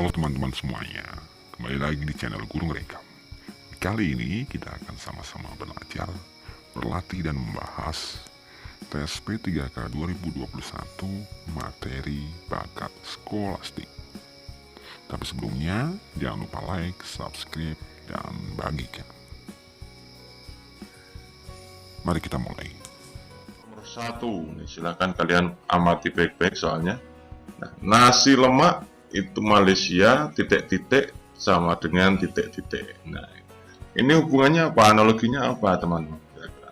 Halo teman-teman semuanya, kembali lagi di channel Guru Ngerekam. Kali ini kita akan sama-sama belajar, berlatih dan membahas tes P3K 2021 materi bakat skolastik. Tapi sebelumnya, jangan lupa like, subscribe, dan bagikan. Mari kita mulai. Nomor 1, silakan kalian amati baik-baik soalnya. Nasi lemak itu Malaysia titik-titik sama dengan titik-titik. Nah, ini hubungannya apa? Analoginya apa, teman-teman?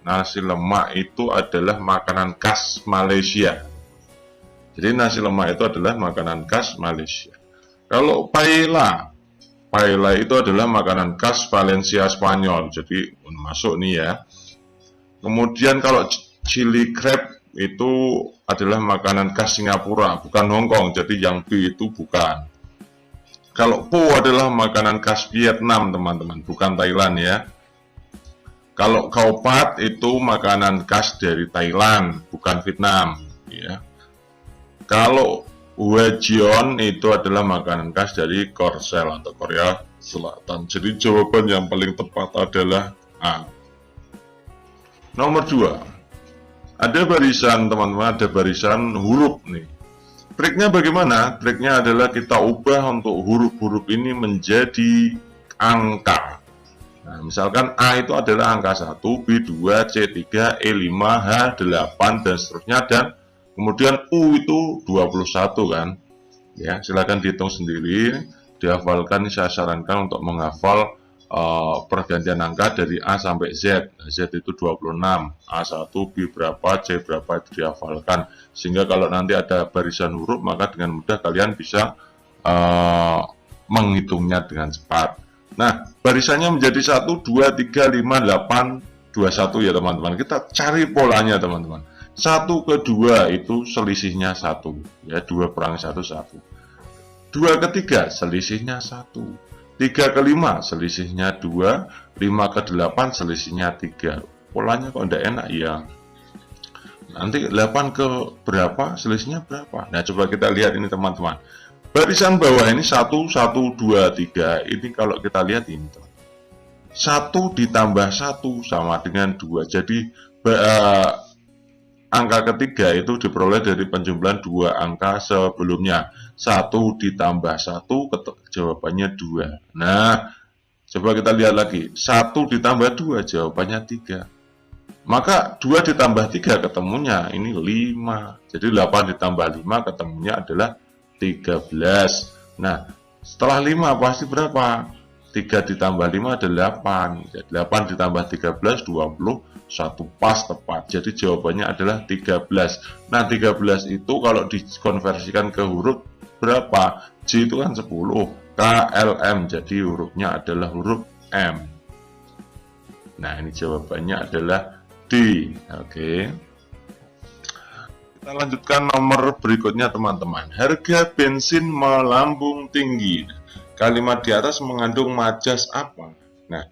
Nasi lemak itu adalah makanan khas Malaysia. Jadi nasi lemak itu adalah makanan khas Malaysia. Kalau paella itu adalah makanan khas Valencia, Spanyol. Jadi masuk nih ya. Kemudian kalau chili crab itu adalah makanan khas Singapura, bukan Hong Kong. Jadi yang B itu bukan. Kalau po adalah makanan khas Vietnam, teman-teman, bukan Thailand ya. Kalau khao pat itu makanan khas dari Thailand, bukan Vietnam ya. Kalau huejion itu adalah makanan khas dari Korsel atau Korea Selatan. Jadi jawaban yang paling tepat adalah A. Nomor 2. Ada barisan, teman-teman, ada barisan huruf nih. Triknya bagaimana? Triknya adalah kita ubah untuk huruf-huruf ini menjadi angka. Nah, misalkan A itu adalah angka 1, B2, C3, E5, H8, dan seterusnya. Dan kemudian U itu 21 kan. Ya, silakan dihitung sendiri. Dihafalkan, saya sarankan untuk menghafal pergantian angka dari A sampai Z. Z itu 26, A1, B berapa, C berapa itu dihafalkan. Sehingga kalau nanti ada barisan huruf, maka dengan mudah kalian bisa menghitungnya dengan cepat. Nah, barisannya menjadi 1, 2, 3, 5, 8, 21 ya teman-teman. Kita cari polanya teman-teman. 1 ke 2 itu selisihnya 1. Ya, 2 kurang 1, 1. 2 ke 3 selisihnya 1. 3 ke 5 selisihnya 2, 5 ke 8 selisihnya 3. Polanya kok tidak enak ya. Nanti 8 ke berapa selisihnya berapa? Nah, coba kita lihat ini teman-teman. Barisan bawah ini 1, 1, 2, 3. Ini kalau kita lihat ini teman. 1 ditambah 1 sama dengan 2. Jadi angka ketiga itu diperoleh dari penjumlahan 2 angka sebelumnya. 1 ditambah 1, jawabannya 2. Nah, coba kita lihat lagi. 1 ditambah 2, jawabannya 3. Maka 2 ditambah 3 ketemunya ini 5. Jadi 8 ditambah 5 ketemunya adalah 13. Nah, setelah 5 pasti berapa? 3 ditambah 5 adalah 8. 8 ditambah 13, 21, pas tepat. Jadi jawabannya adalah 13. Nah, 13 itu kalau dikonversikan ke huruf berapa? J itu kan 10, KLM. Jadi hurufnya adalah huruf M. Nah, ini jawabannya adalah D. Oke. Kita lanjutkan nomor berikutnya teman-teman. Harga bensin melambung tinggi. Kalimat di atas mengandung majas apa? Nah,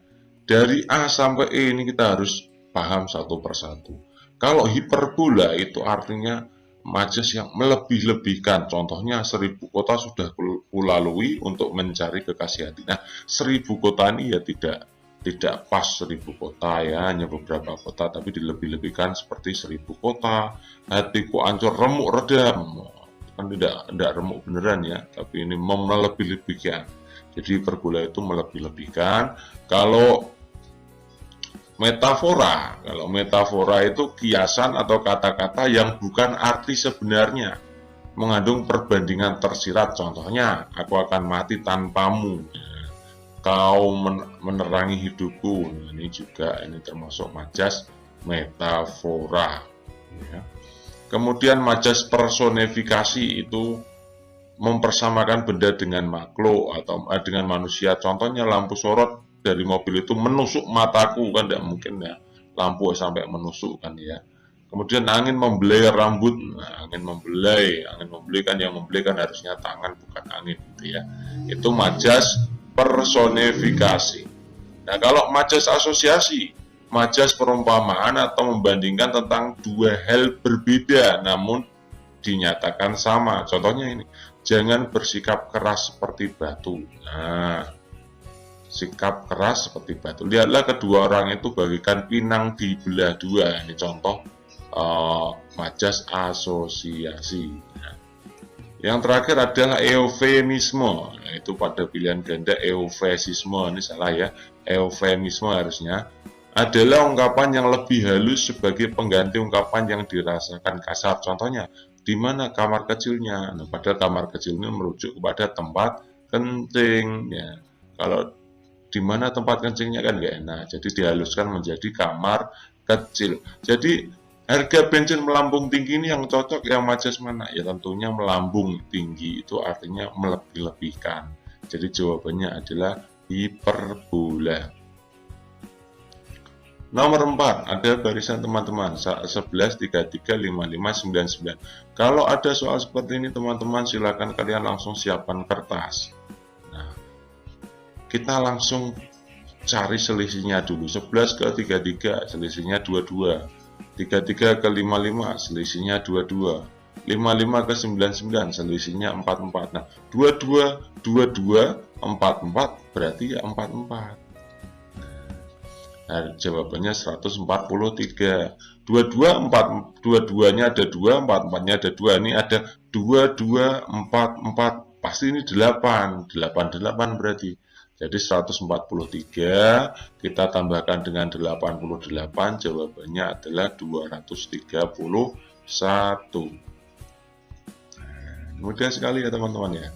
dari A sampai E ini kita harus paham satu persatu. Kalau hiperbola itu artinya majas yang melebih-lebihkan. Contohnya 1000 kota sudah kulalui untuk mencari kekasih hati. Nah, 1000 kota ini ya tidak pas 1000 kota ya, hanya beberapa kota, tapi dilebih-lebihkan seperti 1000 kota. Hatiku ancur remuk redam. Kan tidak remuk beneran ya, tapi ini melebih-lebihkan. Jadi hiperbola itu melebih-lebihkan. Kalau metafora itu kiasan atau kata-kata yang bukan arti sebenarnya, mengandung perbandingan tersirat. Contohnya, aku akan mati tanpamu, kau menerangi hidupku. Nah, ini termasuk majas metafora ya. Kemudian majas personifikasi itu mempersamakan benda dengan makhluk atau dengan manusia. Contohnya lampu sorot dari mobil itu menusuk mataku, kan tidak mungkin ya lampu sampai menusuk kan ya. Kemudian angin membelai rambut. Nah, angin membelai kan, yang membelai kan harusnya tangan bukan angin gitu ya. Itu majas personifikasi. Nah, kalau majas asosiasi, majas perumpamaan atau membandingkan tentang dua hal berbeda namun dinyatakan sama. Contohnya ini, jangan bersikap keras seperti batu. Nah, sikap keras seperti batu. Lihatlah kedua orang itu bagaikan pinang dibelah dua. Ini contoh majas asosiasi. Nah, yang terakhir adalah eufemisme. Nah, itu pada pilihan ganda eufesisme. Ini salah ya. Eufemisme harusnya adalah ungkapan yang lebih halus sebagai pengganti ungkapan yang dirasakan kasar. Contohnya, di mana kamar kecilnya? Nah, padahal kamar kecilnya merujuk kepada tempat kencing. Ya, kalau di mana tempat kencingnya kan nggak enak, jadi dihaluskan menjadi kamar kecil. Jadi harga bensin melambung tinggi ini yang cocok yang majas mana? Ya tentunya melambung tinggi itu artinya melebih-lebihkan. Jadi jawabannya adalah hiperbola. Nomor 4, ada barisan teman-teman 11, 33, 55, 99. Kalau ada soal seperti ini teman-teman, silakan kalian langsung siapkan kertas. Nah, kita langsung cari selisihnya dulu. 11 ke 33 selisihnya 22. 33 ke 55 selisihnya 22. 55 ke 99 selisihnya 44. Nah, 22 44 berarti ya 44. Nah, jawabannya 143. 22-nya ada 2, 44-nya ada 2. Ini ada 2244. Pasti ini 8. 88 berarti. Jadi 143 kita tambahkan dengan 88, jawabannya adalah 231. Mudah sekali ya teman-teman ya.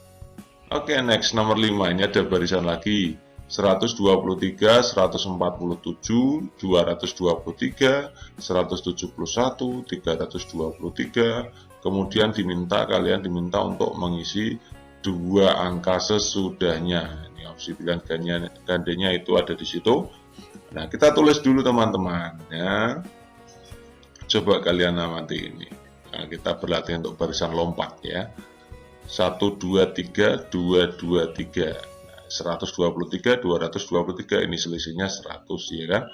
Oke, next nomor 5. Ini ada barisan lagi. 123, 147, 223, 171, 323. Kemudian kalian diminta untuk mengisi 2 angka sesudahnya. Ini opsi pilihan gandanya itu ada di situ. Nah, kita tulis dulu teman-teman ya. Coba kalian amati ini. Nah, kita berlatih untuk barisan lompat ya. 1 2 3 2 2 3. 123, 223, ini selisihnya 100 ya kan.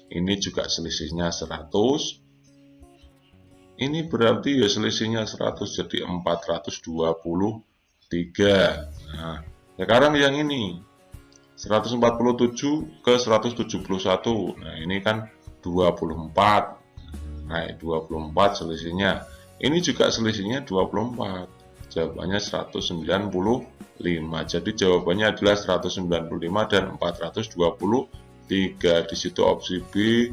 Ini juga selisihnya 100. Ini berarti ya selisihnya 100, jadi 423. Nah, sekarang yang ini 147 ke 171. Nah, ini kan 24. Nah, 24 selisihnya. Ini juga selisihnya 24. Jawabannya 195. Jadi jawabannya adalah 195 dan 423. Di situ opsi B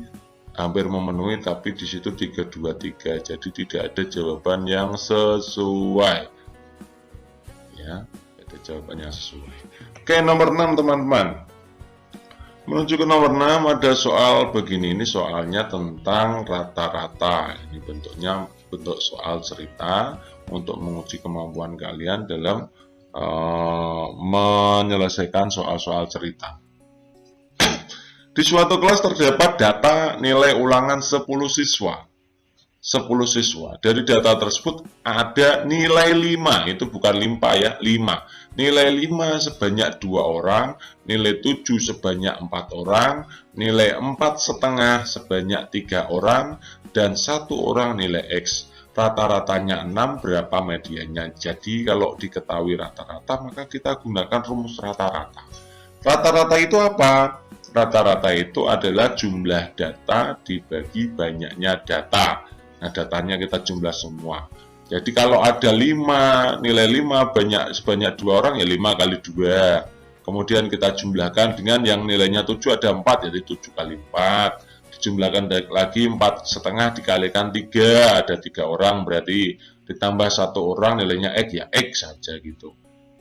hampir memenuhi, tapi di situ 323. Jadi tidak ada jawaban yang sesuai. Ya, ada jawaban yang sesuai. Oke, nomor 6 teman-teman. Menuju ke nomor 6 ada soal begini. Ini soalnya tentang rata-rata. Ini bentuknya bentuk soal cerita untuk menguji kemampuan kalian dalam menyelesaikan soal-soal cerita. Di suatu kelas terdapat data nilai ulangan 10 siswa. 10 siswa. Dari data tersebut ada nilai 5, itu bukan limpa ya, 5. Nilai 5 sebanyak 2 orang, nilai 7 sebanyak 4 orang, nilai 4,5 sebanyak 3 orang, dan 1 orang nilai X. Rata-ratanya 6, berapa medianya? Jadi kalau diketahui rata-rata, maka kita gunakan rumus rata-rata. Rata-rata itu apa? Rata-rata itu adalah jumlah data dibagi banyaknya data. Nah, datanya kita jumlah semua. Jadi kalau ada 5, nilai 5 sebanyak 2 orang, ya 5 kali 2. Kemudian kita jumlahkan dengan yang nilainya 7 ada 4, jadi 7 kali 4. Dijumlahkan lagi 4,5 dikalikan 3, ada 3 orang, berarti ditambah 1 orang nilainya X, ya X saja gitu.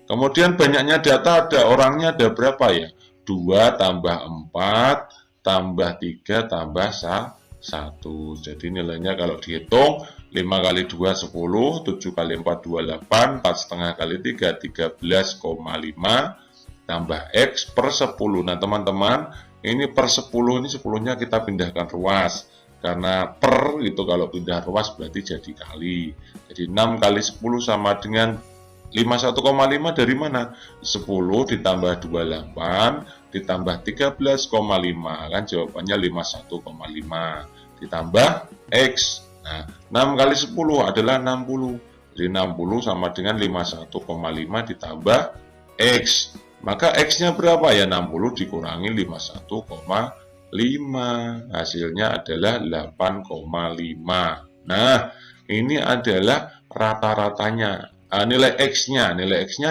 Kemudian banyaknya data, ada orangnya ada berapa ya? 2 tambah 4 tambah 3 tambah 1. Jadi nilainya kalau dihitung 5 kali 2 10, 7 kali 4 28, 4,5 kali 3 13,5 tambah X per 10. Nah teman-teman, ini per 10, ini 10-nya kita pindahkan ruas. Karena per itu kalau pindah ruas berarti jadi kali. Jadi 6 kali 10 sama dengan 51,5 dari mana? 10 ditambah 28 ditambah 13,5. Kan jawabannya 51,5. Ditambah X. Nah, 6 kali 10 adalah 60. Jadi 60 sama dengan 51,5 ditambah X. Maka X-nya berapa ya? 60 dikurangi 51,5. Hasilnya adalah 8,5. Nah, ini adalah rata-ratanya. Nilai X-nya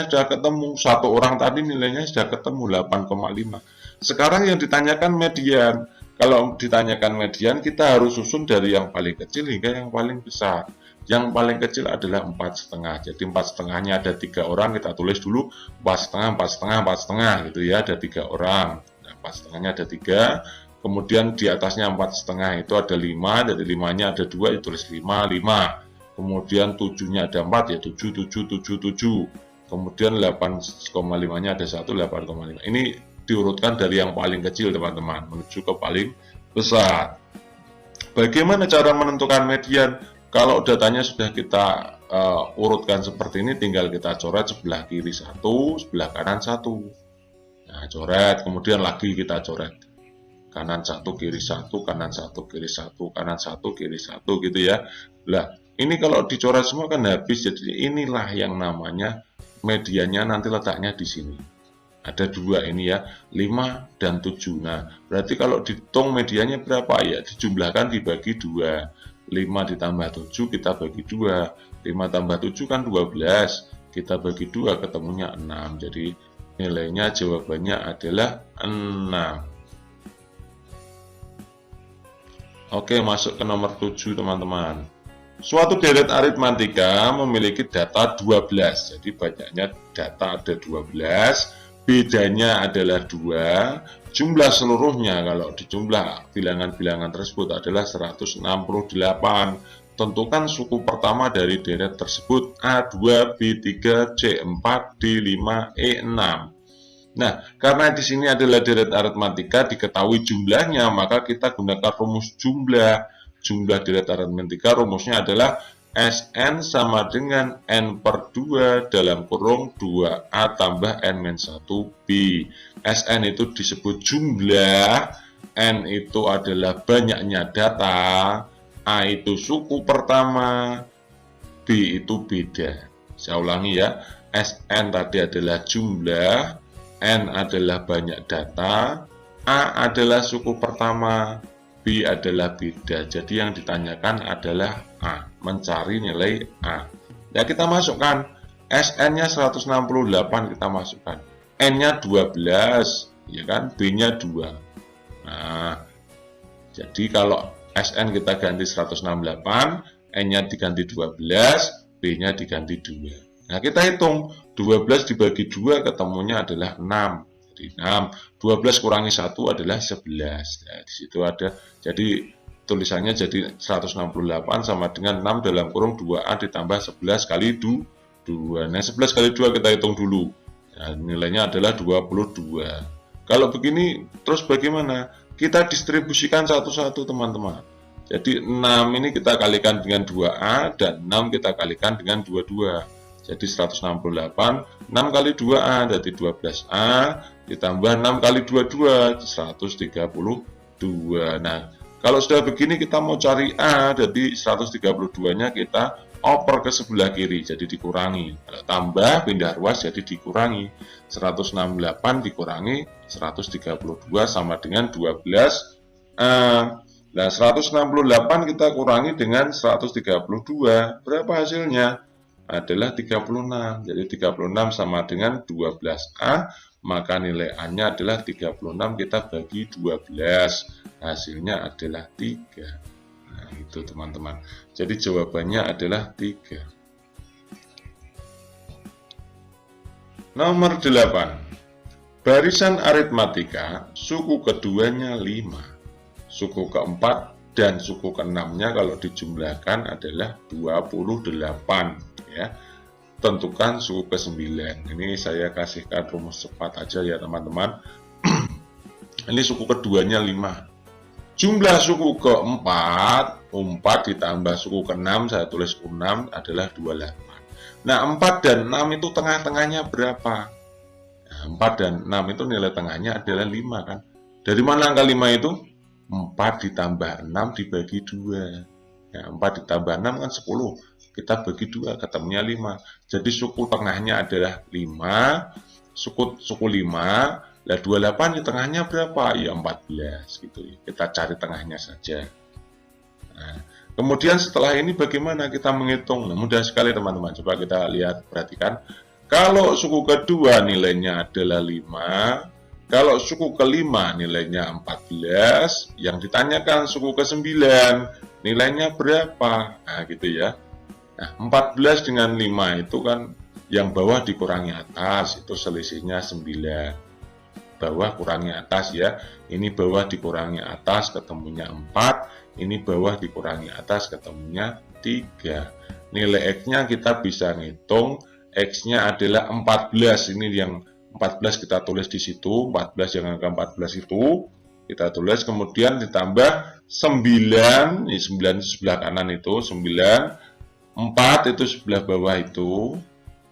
sudah ketemu. Satu orang tadi nilainya sudah ketemu 8,5. Sekarang yang ditanyakan median. Kalau ditanyakan median, kita harus susun dari yang paling kecil hingga yang paling besar. Yang paling kecil adalah 4,5. Jadi 4,5-nya ada 3 orang, kita tulis dulu 4,5, 4,5, 4,5 gitu ya, ada 3 orang. Nah, 4,5-nya ada 3. Kemudian di atasnya 4,5 itu ada 5, dari 5-nya ada 2, ditulis 5, 5. Kemudian 7-nya ada 4, ya 7, 7, 7, 7. Kemudian 8,5-nya ada 1, 8,5. Ini diurutkan dari yang paling kecil teman-teman menuju ke paling besar. Bagaimana cara menentukan median? Kalau datanya sudah kita urutkan seperti ini, tinggal kita coret sebelah kiri 1, sebelah kanan 1. Nah, coret, kemudian lagi kita coret kanan 1, kiri 1, kanan 1, kiri 1, kanan 1, kiri 1 gitu ya. Lah, ini kalau dicoret semua kan habis. Jadi inilah yang namanya mediannya, nanti letaknya di sini. Ada 2 ini ya, 5 dan 7. Nah, berarti kalau dihitung mediannya berapa ya? Dijumlahkan dibagi 2. 5 ditambah 7 kita bagi 2. 5 tambah 7 kan 12. Kita bagi 2 ketemunya 6. Jadi nilainya, jawabannya adalah 6. Oke, masuk ke nomor 7 teman-teman. Suatu deret aritmatika memiliki data 12. Jadi banyaknya data ada 12. Bedanya adalah 2, jumlah seluruhnya kalau dijumlah bilangan-bilangan tersebut adalah 168. Tentukan suku pertama dari deret tersebut A2, B3, C4, D5, E6. Nah, karena di sini adalah deret aritmatika, diketahui jumlahnya, maka kita gunakan rumus jumlah. Jumlah deret aritmatika rumusnya adalah Sn sama dengan N per 2 dalam kurung 2A tambah N-1B. Sn itu disebut jumlah, N itu adalah banyaknya data, A itu suku pertama, B itu beda. Saya ulangi ya, Sn tadi adalah jumlah, N adalah banyak data, A adalah suku pertama, B adalah beda. Jadi yang ditanyakan adalah A, mencari nilai A. Ya, kita masukkan Sn-nya 168, kita masukkan. N-nya 12, ya kan? B-nya 2. Nah, jadi kalau Sn kita ganti 168, N-nya diganti 12, B-nya diganti 2. Nah, kita hitung 12 dibagi 2 ketemunya adalah 6. Jadi 6, 12 kurangi 1 adalah 11. Nah, di situ ada, jadi tulisannya jadi 168 sama dengan 6 dalam kurung 2A ditambah 11 kali 2. Nah, 11 kali 2 kita hitung dulu. Nah, nilainya adalah 22. Kalau begini, terus bagaimana? Kita distribusikan satu-satu teman-teman. Jadi 6 ini kita kalikan dengan 2A dan 6 kita kalikan dengan 22. Jadi 168, 6 kali 2A jadi 12A, ditambah 6 kali 22, 132. Nah, kalau sudah begini kita mau cari A, jadi 132-nya kita oper ke sebelah kiri, jadi dikurangi. Kalau tambah, pindah ruas, jadi dikurangi. 168 dikurangi 132 sama dengan 12A. Nah, 168 kita kurangi dengan 132, berapa hasilnya? Adalah 36. Jadi 36 sama dengan 12A, maka nilai A-nya adalah 36, kita bagi 12, hasilnya adalah 3. Nah, itu teman-teman. Jadi jawabannya adalah 3. Nomor 8. Barisan aritmatika, suku keduanya 5, suku keempat dan suku keenamnya kalau dijumlahkan adalah 28. Ya, tentukan suku ke-9. Ini saya kasihkan rumus cepat aja ya teman-teman. Ini suku keduanya 5. Jumlah suku keempat, 4 ditambah suku ke-6, saya tulis 6 adalah 28. Nah, 4 dan 6 itu tengah-tengahnya berapa? Nah, 4 dan 6 itu nilai tengahnya adalah 5 kan. Dari mana angka 5 itu? 4 ditambah 6 dibagi 2. Nah, 4 ditambah 6 kan 10. Kita bagi 2, ketemunya 5. Jadi suku tengahnya adalah 5, suku 5. Lah 28 di tengahnya berapa? Ya 14 gitu. Kita cari tengahnya saja. Nah, kemudian setelah ini bagaimana kita menghitung? Nah, mudah sekali teman-teman. Coba kita lihat, perhatikan. Kalau suku kedua nilainya adalah 5, kalau suku kelima nilainya 14, yang ditanyakan suku ke-9 nilainya berapa? Nah, gitu ya. Nah, 14 dengan 5 itu kan yang bawah dikurangi atas, itu selisihnya 9. Bawah kurangi atas ya. Ini bawah dikurangi atas ketemunya 4, ini bawah dikurangi atas ketemunya 3. Nilai X-nya kita bisa ngitung, X-nya adalah 14. Ini yang 14 kita tulis di situ, 14 yang angka 14 itu kita tulis, kemudian ditambah 9, ini 9 itu sebelah kanan itu, 9, 4 itu sebelah bawah itu,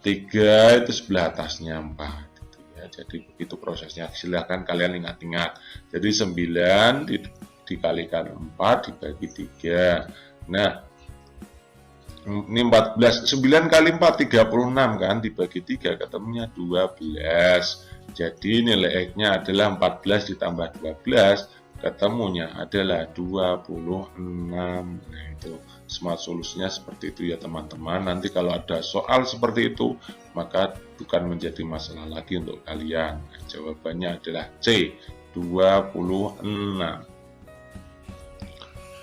3 itu sebelah atasnya 4 gitu ya. Jadi begitu prosesnya, silahkan kalian ingat-ingat. Jadi 9 dikalikan 4 dibagi 3. Nah, ini 14, 9 kali 4 36 kan, dibagi 3 ketemunya 12. Jadi nilai X-nya adalah 14 ditambah 12, ketemunya adalah 26. Nah, itu smart solusinya seperti itu ya teman-teman. Nanti kalau ada soal seperti itu, maka bukan menjadi masalah lagi untuk kalian. Nah, jawabannya adalah C, 26.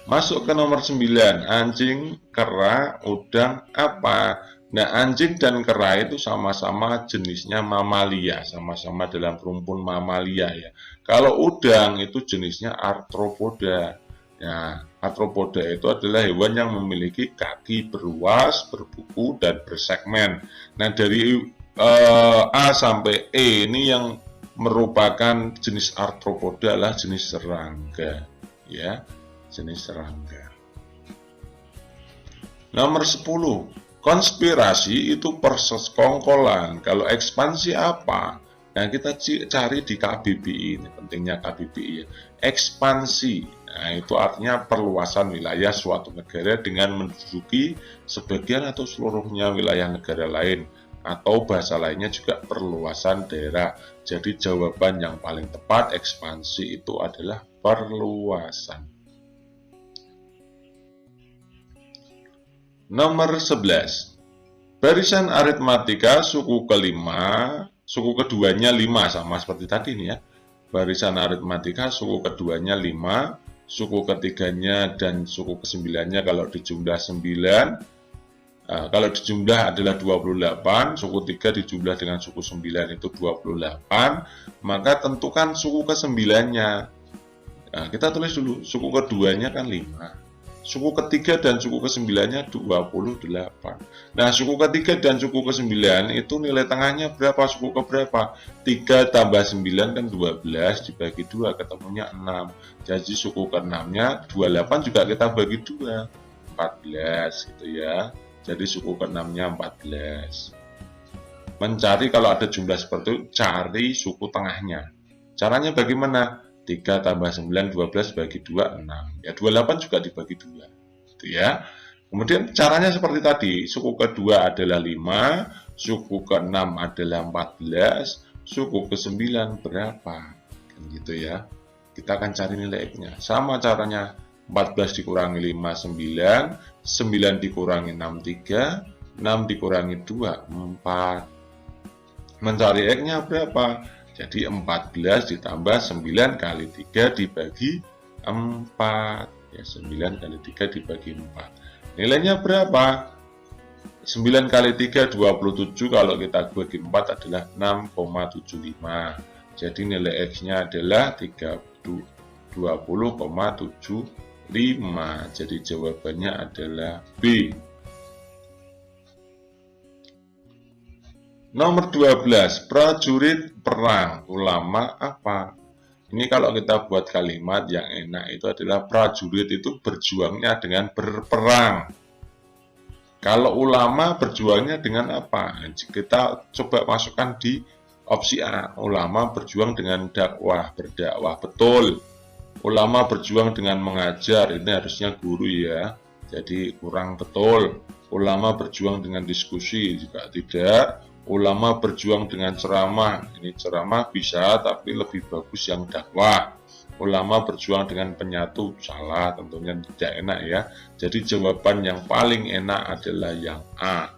Masuk ke nomor 9, anjing, kera, udang, apa? Nah, anjing dan kera itu sama-sama jenisnya mamalia, sama-sama dalam rumpun mamalia ya. Kalau udang itu jenisnya arthropoda. Nah, arthropoda itu adalah hewan yang memiliki kaki beruas, berbuku, dan bersegmen. Nah, dari A sampai E ini yang merupakan jenis arthropoda adalah jenis serangga ya. Jenis serangga. Nomor 10, konspirasi itu persekongkolan. Kalau ekspansi apa? Nah, kita cari di KBBI, ini pentingnya KBBI ya. Ekspansi, nah itu artinya perluasan wilayah suatu negara dengan menduduki sebagian atau seluruhnya wilayah negara lain, atau bahasa lainnya juga perluasan daerah. Jadi jawaban yang paling tepat ekspansi itu adalah perluasan. Nomor 11, barisan aritmatika suku kelima, suku keduanya 5, sama seperti tadi nih ya. Barisan aritmatika suku keduanya 5, suku ketiganya dan suku kesembilannya kalau dijumlah 9, kalau dijumlah adalah 28, suku 3 dijumlah dengan suku 9 itu 28, maka tentukan suku kesembilannya. Nah, kita tulis dulu, suku keduanya kan 5. Suku ketiga dan suku kesembilannya 28. Nah, suku ketiga dan suku kesembilan itu nilai tengahnya berapa? Suku keberapa? 3 tambah 9 kan 12, dibagi 2 ketemunya 6. Jadi suku ke-6-nya 28 juga kita bagi 2, 14 gitu ya. Jadi suku ke-6-nya 14. Mencari kalau ada jumlah seperti itu, cari suku tengahnya. Caranya bagaimana? 3 tambah 9, 12 bagi 2, 6. Ya, 28 juga dibagi 2. Gitu ya. Kemudian caranya seperti tadi. Suku kedua adalah 5, suku ke-6 adalah 14, suku ke-9 berapa? Kan gitu ya. Kita akan cari nilai X-nya. Sama caranya. 14 dikurangi 5, 9. 9 dikurangi 6, 3. 6 dikurangi 2, 4. Mencari X-nya berapa? Jadi 14 ditambah 9 kali 3 dibagi 4. Ya, 9 kali 3 dibagi 4. Nilainya berapa? 9 kali 3, 27. Kalau kita bagi 4 adalah 6,75. Jadi nilai X-nya adalah 20,75. Jadi jawabannya adalah B. Nomor 12, prajurit perang, ulama apa? Ini kalau kita buat kalimat yang enak itu adalah prajurit itu berjuangnya dengan berperang. Kalau ulama berjuangnya dengan apa? Kita coba masukkan di opsi A. Ulama berjuang dengan dakwah, berdakwah, betul. Ulama berjuang dengan mengajar, ini harusnya guru ya. jadi kurang betul. Ulama berjuang dengan diskusi juga tidak. Ulama berjuang dengan ceramah, ini ceramah bisa tapi lebih bagus yang dakwah. Ulama berjuang dengan penyatu, salah, tentunya tidak enak ya. Jadi jawaban yang paling enak adalah yang A.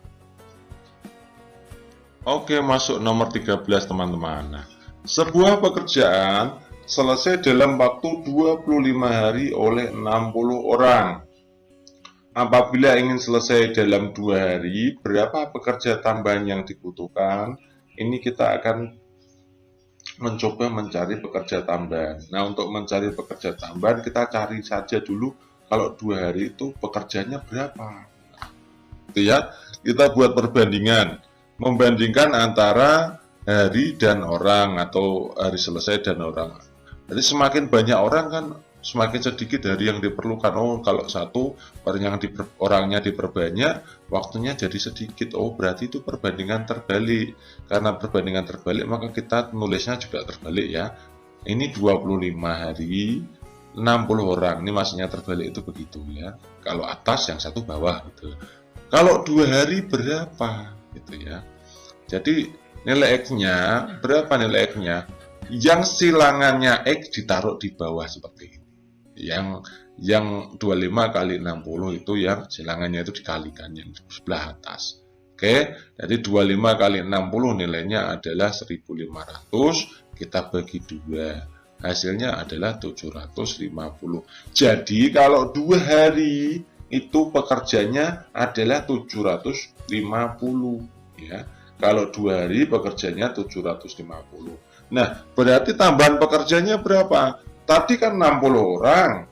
Oke, masuk nomor 13 teman-teman. Nah, sebuah pekerjaan selesai dalam waktu 25 hari oleh 60 orang. Apabila ingin selesai dalam 2 hari, berapa pekerja tambahan yang dibutuhkan? Ini kita akan mencoba mencari pekerja tambahan. Nah, untuk mencari pekerja tambahan, kita cari saja dulu kalau 2 hari itu pekerjanya berapa. Ya, kita buat perbandingan. Membandingkan antara hari dan orang atau hari selesai dan orang. Jadi semakin banyak orang kan semakin sedikit hari yang diperlukan. Oh, kalau satu orangnya diperbanyak, waktunya jadi sedikit. Oh, berarti itu perbandingan terbalik. Karena perbandingan terbalik, maka kita nulisnya juga terbalik ya. Ini 25 hari, 60 orang. Ini maksudnya terbalik itu begitu ya. Kalau atas, yang satu bawah gitu. Kalau 2 hari berapa gitu ya. Jadi nilai X-nya, berapa nilai X-nya? Yang silangannya X ditaruh di bawah seperti ini. Yang 25 kali 60 itu yang silangannya itu dikalikan yang di sebelah atas. Oke, jadi 25 kali 60 nilainya adalah 1500, kita bagi 2. Hasilnya adalah 750. Jadi kalau 2 hari itu pekerjanya adalah 750 ya. Kalau 2 hari pekerjanya 750. Nah, berarti tambahan pekerjanya berapa? Tadi kan 60 orang,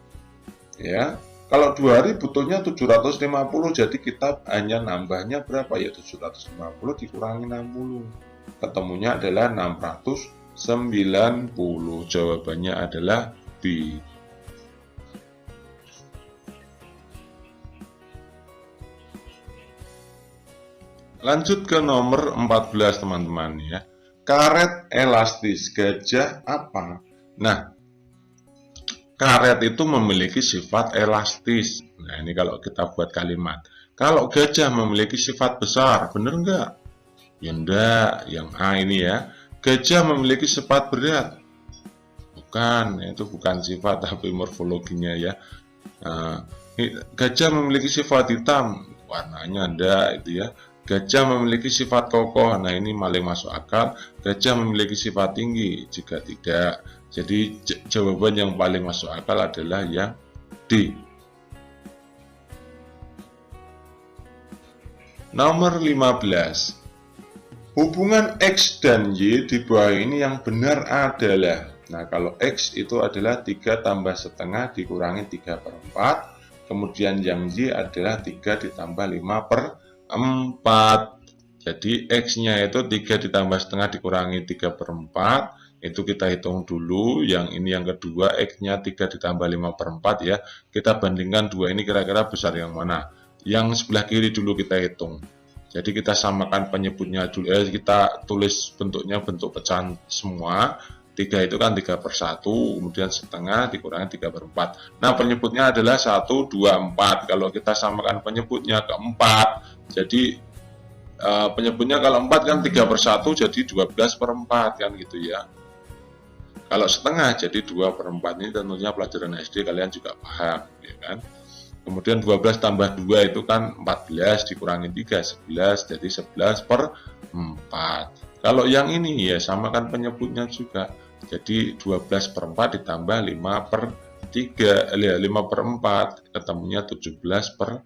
ya. Kalau 2 hari butuhnya 750, jadi kita hanya nambahnya berapa? Ya 750 dikurangi 60. Ketemunya adalah 690. Jawabannya adalah B. Lanjut ke nomor 14 teman-teman ya. Karet elastis gajah apa? Nah, karet itu memiliki sifat elastis. Nah, ini kalau kita buat kalimat. Kalau gajah memiliki sifat besar, bener nggak? Ya enggak, yang A ini ya. Gajah memiliki sifat berat. Bukan, itu bukan sifat tapi morfologinya ya. Gajah memiliki sifat hitam, warnanya enggak itu ya. Gajah memiliki sifat kokoh, nah ini paling masuk akal. Gajah memiliki sifat tinggi, jika tidak. Jadi jawaban yang paling masuk akal adalah yang D. Nomor 15. Hubungan X dan Y di bawah ini yang benar adalah, nah kalau X itu adalah 3 tambah setengah dikurangi 3/4, kemudian yang Y adalah 3 ditambah 5/4. Jadi X-nya itu 3 ditambah setengah dikurangi 3/4. Itu kita hitung dulu. Yang ini yang kedua, X-nya 3 ditambah 5/4 ya. Kita bandingkan dua ini kira-kira besar yang mana. Yang sebelah kiri dulu kita hitung. Jadi kita samakan penyebutnya dulu. Kita tulis bentuknya bentuk pecahan semua. 3 itu kan 3/1, kemudian setengah dikurangi 3/4. Nah, penyebutnya adalah 1, 2, 4. Kalau kita samakan penyebutnya ke 4, jadi penyebutnya kalau 4 kan 3/1, jadi 12/4 kan gitu ya. Kalau setengah jadi 2/4. Ini tentunya pelajaran SD kalian juga paham ya kan. Kemudian 12 tambah 2 itu kan 14 dikurangi 3, 11, jadi 11/4. Kalau yang ini ya samakan penyebutnya juga. Jadi 12/4 ditambah 5/4, ketemunya 17/4.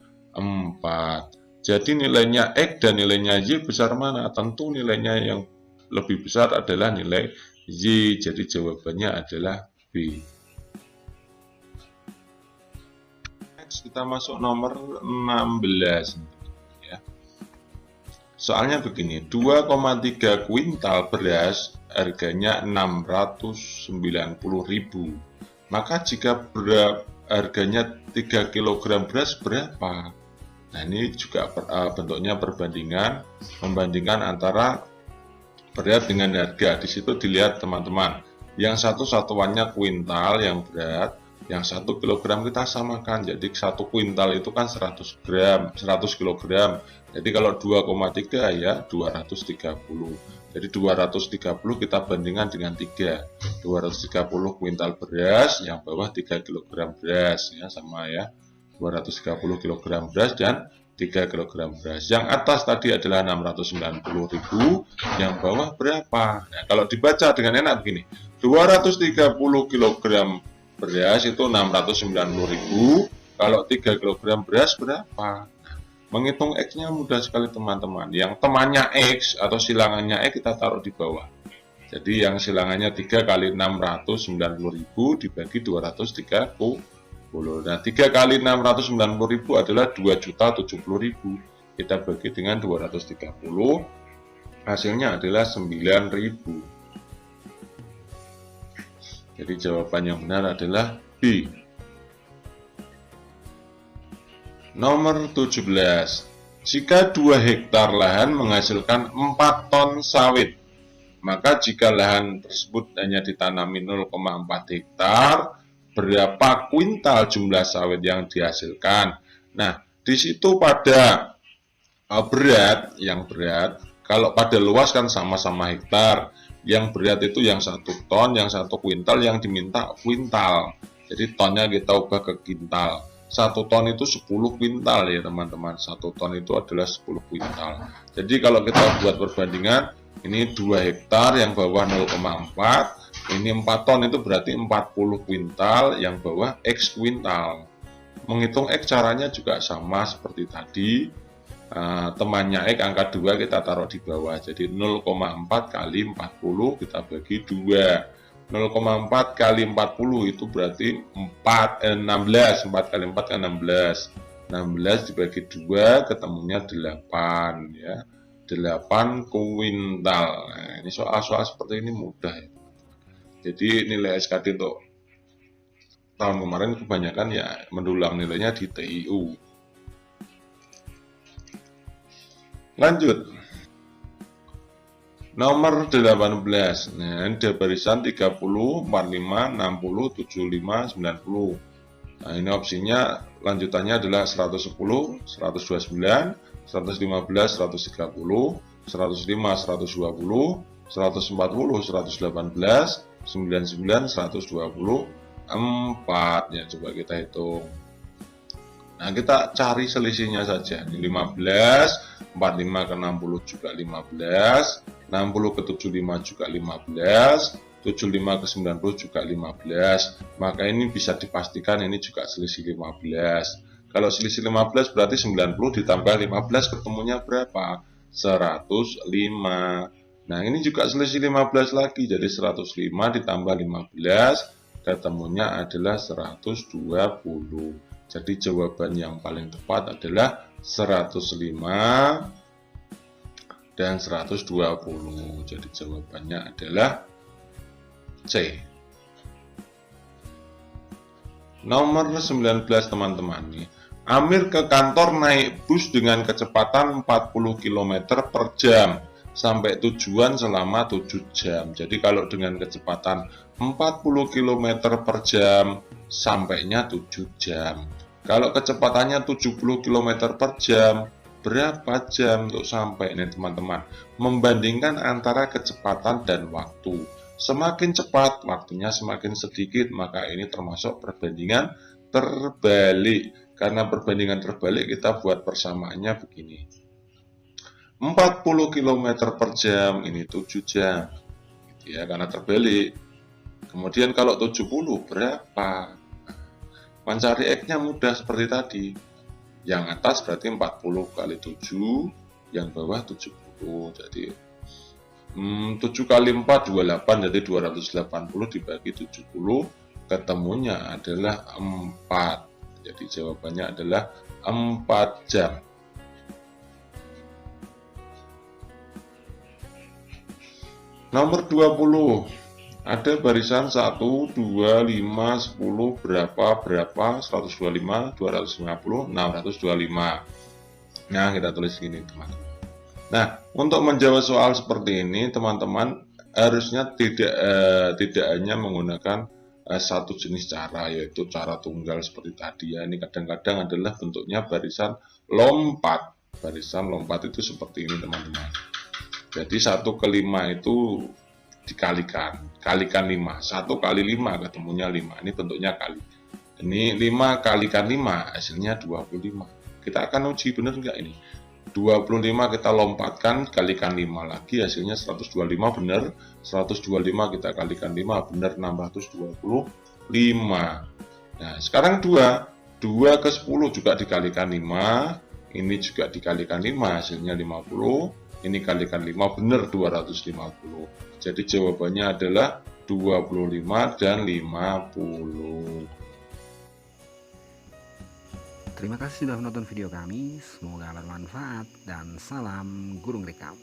Jadi nilainya X dan nilainya Y besar mana? Tentu nilainya yang lebih besar adalah nilai Y. Jadi jawabannya adalah B. Next, kita masuk nomor 16 ya. Soalnya begini, 2,3 kuintal beras harganya 690.000. Maka jika harganya 3 kg beras berapa? Nah, ini juga bentuknya perbandingan, membandingkan antara berat dengan harga. Di situ dilihat teman-teman, yang satu satuannya kuintal yang berat, Yang 1 kilogram kita samakan, jadi 1 kuintal itu kan 100 gram, 100 kilogram. Jadi kalau 2,3 ya 230. Jadi 230 kita bandingkan dengan 3. 230 kuintal beras, yang bawah 3 kilogram beras ya, sama ya. 230 kilogram beras dan 3 kilogram beras. Yang atas tadi adalah 690.000, yang bawah berapa? Nah, kalau dibaca dengan enak begini. 230 kilogram beras itu 690.000. Kalau 3 kilogram beras berapa? Menghitung X-nya mudah sekali teman-teman. Yang temannya X atau silangannya X kita taruh di bawah. Jadi yang silangannya 3 kali 690.000 dibagi 230. Nah, 3 kali 690.000 adalah 2.070.000. Kita bagi dengan 230, hasilnya adalah 9.000. Jadi jawaban yang benar adalah B. Nomor 17. Jika 2 hektar lahan menghasilkan 4 ton sawit, maka jika lahan tersebut hanya ditanami 0,4 hektar, berapa kuintal jumlah sawit yang dihasilkan? Nah, di situ pada berat, kalau pada luas kan sama-sama hektar. Yang berat itu yang 1 ton, yang 1 kuintal, yang diminta kuintal. Jadi tonnya kita ubah ke kintal. 1 ton itu 10 kuintal ya teman-teman. 1 ton itu adalah 10 kuintal. Jadi kalau kita buat perbandingan, ini 2 hektar, yang bawah 0,4. Ini 4 ton itu berarti 40 kuintal, yang bawah X kuintal. Menghitung X caranya juga sama seperti tadi. Temannya X angka 2 kita taruh di bawah. Jadi 0,4 kali 40 kita bagi 2. 0,4 kali 40 itu berarti 16. 4 kali 4 kan 16. 16 dibagi 2 ketemunya 8 ya. 8 kuintal. Nah, ini soal-soal seperti ini mudah ya. Jadi nilai SKD untuk tahun kemarin kebanyakan ya mendulang nilainya di TIU. Lanjut. Nomor 18. Nah, ini ada barisan 30, 45, 60, 75, 90. Nah, ini opsinya lanjutannya adalah 110, 129, 115, 130, 105, 120, 140, 118, 99, 124. Ya, coba kita hitung. Nah, kita cari selisihnya saja. Ini 15, 45 ke 60 juga 15, 60 ke 75 juga 15, 75 ke 90 juga 15. Maka ini bisa dipastikan ini juga selisih 15. Kalau selisih 15 berarti 90 ditambah 15 ketemunya berapa? 105. Nah, ini juga selisih 15 lagi, jadi 105 ditambah 15 ketemunya adalah 120. Jadi jawaban yang paling tepat adalah 105 dan 120. Jadi jawabannya adalah C. Nomor 19 teman-teman nih. Amir ke kantor naik bus dengan kecepatan 40 km per jam sampai tujuan selama 7 jam. Jadi kalau dengan kecepatan 40 km per jam sampainya 7 jam. Kalau kecepatannya 70 km per jam, berapa jam untuk sampai ini teman-teman? Membandingkan antara kecepatan dan waktu. Semakin cepat, waktunya semakin sedikit, maka ini termasuk perbandingan terbalik. Karena perbandingan terbalik kita buat persamaannya begini. 40 km per jam, ini 7 jam. Gitu ya, karena terbalik. Kemudian kalau 70 berapa? Mencari X-nya mudah seperti tadi. Yang atas berarti 40 kali 7, yang bawah 70. Jadi 7 kali 4 28, jadi 280 dibagi 70, ketemunya adalah 4. Jadi jawabannya adalah 4 jam. Nomor 20. Ada barisan 1, 2, 5, 10, berapa, 125, 250, 625. Nah, kita tulis gini teman-teman. Nah, untuk menjawab soal seperti ini teman-teman harusnya tidak hanya menggunakan satu jenis cara, yaitu cara tunggal seperti tadi ya. Ini kadang-kadang adalah bentuknya barisan lompat. Barisan lompat itu seperti ini teman-teman. Jadi 1 ke 5 itu dikalikan 5, 1 kali 5 ketemunya 5, ini bentuknya kali. Ini 5 kalikan 5 hasilnya 25. Kita akan uji benar enggak ini. 25 kita lompatkan kalikan 5 lagi hasilnya 125 benar. 125 kita kalikan 5 benar, nambah 125. Nah sekarang 2 ke 10 juga dikalikan 5, ini juga dikalikan 5 hasilnya 50. Ini kalikan 5 benar 250. Jadi jawabannya adalah 25 dan 50. Terima kasih sudah menonton video kami, semoga bermanfaat dan salam gurung rekam.